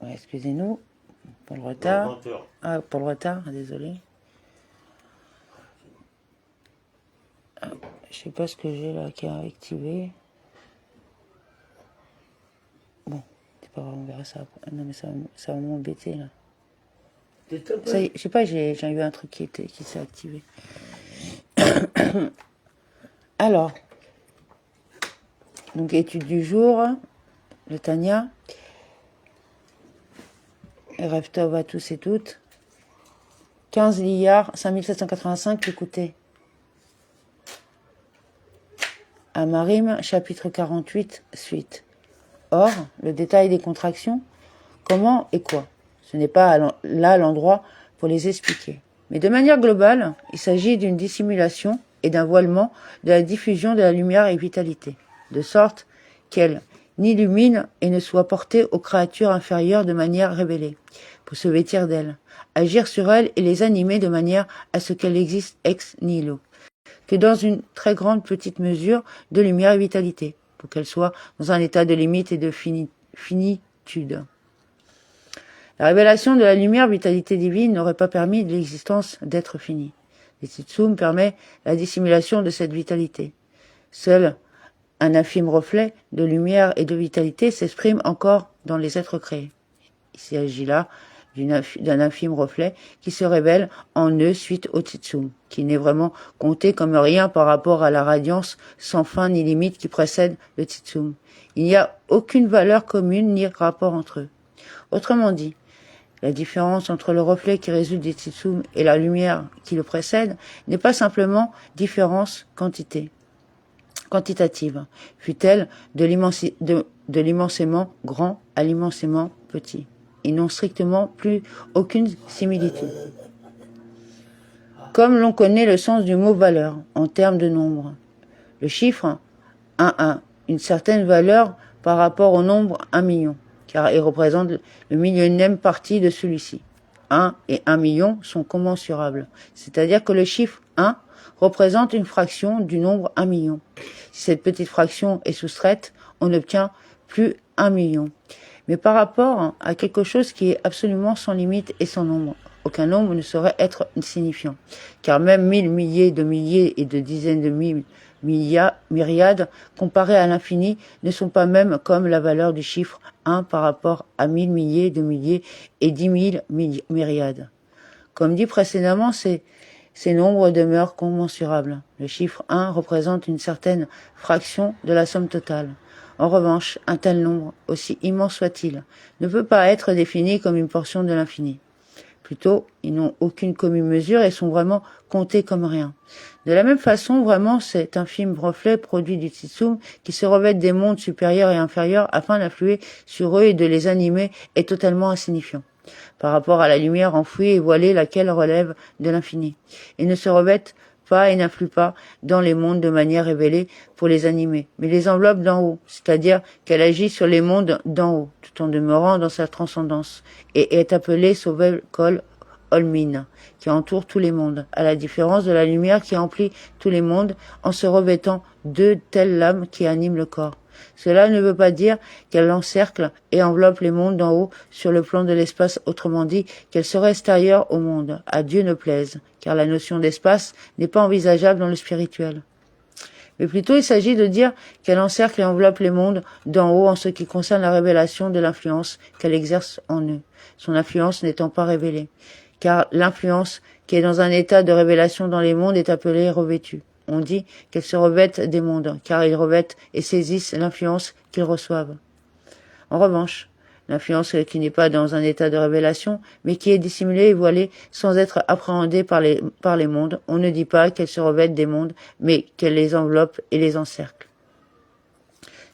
Ouais, excusez-nous pour le retard. Ah, pour le retard, désolé. Je sais pas ce que j'ai là qui a activé. Bon, c'est pas grave, on verra ça après. Non mais ça va m'embêter là. Ça y est, je sais pas, j'ai eu un truc qui s'est activé. Alors, donc étude du jour, le Tanya. Rêve Tov à tous et toutes. 15 liards, 5785, écoutez. Amarim, chapitre 48, suite. Or, le détail des contractions, comment et quoi? Ce n'est pas là l'endroit pour les expliquer. Mais de manière globale, il s'agit d'une dissimulation et d'un voilement de la diffusion de la lumière et vitalité, de sorte qu'elle n'illumine et ne soit portée aux créatures inférieures de manière révélée, pour se vêtir d'elles, agir sur elles et les animer de manière à ce qu'elles existent ex nihilo, que dans une très grande petite mesure de lumière et vitalité, pour qu'elles soient dans un état de limite et de finitude. La révélation de la lumière vitalité divine n'aurait pas permis de l'existence d'être finis. Le Tzimtzum permet la dissimulation de cette vitalité. Seul un infime reflet de lumière et de vitalité s'exprime encore dans les êtres créés. Il s'agit là d'un infime reflet qui se révèle en eux suite au Tzimtzum, qui n'est vraiment compté comme rien par rapport à la radiance sans fin ni limite qui précède le Tzimtzum. Il n'y a aucune valeur commune ni rapport entre eux. Autrement dit, la différence entre le reflet qui résulte des Tzimtzum et la lumière qui le précède n'est pas simplement différence quantitative, fut-elle de l'immensément grand à l'immensément petit. Ils n'ont strictement plus aucune similitude. Comme l'on connaît le sens du mot valeur en termes de nombre, le chiffre 1 une certaine valeur par rapport au nombre 1 million, car il représente le millionième partie de celui-ci. 1 et 1 million sont commensurables, c'est-à-dire que le chiffre 1 représente une fraction du nombre 1 million. Si cette petite fraction est soustraite, on n'obtient plus 1 million. Mais par rapport à quelque chose qui est absolument sans limite et sans nombre, aucun nombre ne saurait être insignifiant, car même 1000 milliers et de dizaines de mille myriades, comparés à l'infini, ne sont pas mêmes comme la valeur du chiffre 1 par rapport à 1000 milliers de milliers et 10 000 myriades. Comme dit précédemment, ces nombres demeurent commensurables. Le chiffre 1 représente une certaine fraction de la somme totale. En revanche, un tel nombre, aussi immense soit-il, ne peut pas être défini comme une portion de l'infini. Plutôt, ils n'ont aucune commune mesure et sont vraiment comptés comme rien. De la même façon, vraiment, cet infime reflet produit du Tzimtzum qui se revêt des mondes supérieurs et inférieurs afin d'influer sur eux et de les animer est totalement insignifiant par rapport à la lumière enfouie et voilée laquelle relève de l'infini. Ils ne se revêtent pas et n'influent pas dans les mondes de manière révélée pour les animer, mais les enveloppe d'en haut, c'est-à-dire qu'elle agit sur les mondes d'en haut, tout en demeurant dans sa transcendance, et est appelée Sovel Kol Olmin, qui entoure tous les mondes, à la différence de la lumière qui emplit tous les mondes en se revêtant de telles lames qui animent le corps. Cela ne veut pas dire qu'elle encercle et enveloppe les mondes d'en haut sur le plan de l'espace, autrement dit qu'elle serait extérieure au monde, à Dieu ne plaise, car la notion d'espace n'est pas envisageable dans le spirituel. Mais plutôt il s'agit de dire qu'elle encercle et enveloppe les mondes d'en haut en ce qui concerne la révélation de l'influence qu'elle exerce en eux, son influence n'étant pas révélée, car l'influence qui est dans un état de révélation dans les mondes est appelée revêtue. On dit qu'elles se revêtent des mondes, car ils revêtent et saisissent l'influence qu'ils reçoivent. En revanche, l'influence qui n'est pas dans un état de révélation, mais qui est dissimulée et voilée sans être appréhendée par les mondes, on ne dit pas qu'elles se revêtent des mondes, mais qu'elles les enveloppent et les encerclent.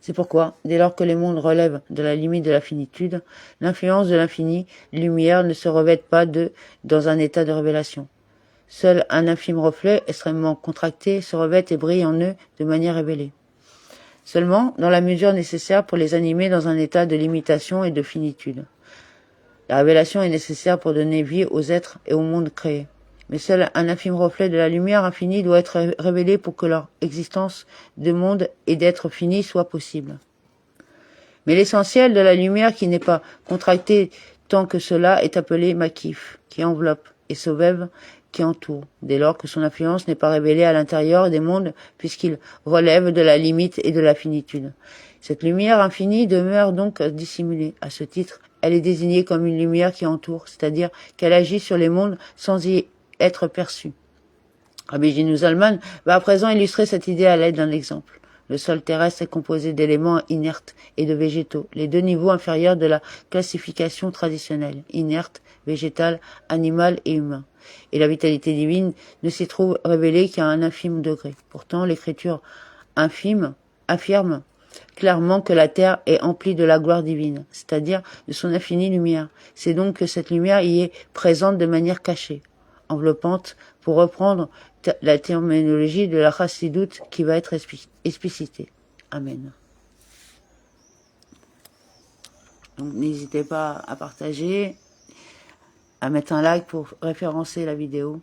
C'est pourquoi, dès lors que les mondes relèvent de la limite de la finitude, l'influence de l'infini, lumière, ne se revêt pas dans un état de révélation. Seul un infime reflet, extrêmement contracté, se revêt et brille en eux de manière révélée. Seulement dans la mesure nécessaire pour les animer dans un état de limitation et de finitude. La révélation est nécessaire pour donner vie aux êtres et au monde créé. mais seul un infime reflet de la lumière infinie doit être révélé pour que leur existence de monde et d'être fini soit possible. Mais l'essentiel de la lumière qui n'est pas contractée tant que cela est appelé Makif, qui enveloppe, et Sovev, qui entoure, dès lors que son influence n'est pas révélée à l'intérieur des mondes, puisqu'il relève de la limite et de la finitude. Cette lumière infinie demeure donc dissimulée. À ce titre, elle est désignée comme une lumière qui entoure, c'est-à-dire qu'elle agit sur les mondes sans y être perçue. Rabbi Gino Zalman va à présent illustrer cette idée à l'aide d'un exemple. Le sol terrestre est composé d'éléments inertes et de végétaux, les deux niveaux inférieurs de la classification traditionnelle, inerte, végétal, animal et humain. Et la vitalité divine ne s'y trouve révélée qu'à un infime degré. Pourtant, l'écriture infime affirme clairement que la terre est emplie de la gloire divine, c'est-à-dire de son infinie lumière. C'est donc que cette lumière y est présente de manière cachée, enveloppante, pour reprendre la terminologie de la chassidoute qui va être explicitée. Amen. Donc n'hésitez pas à partager, à mettre un like pour référencer la vidéo.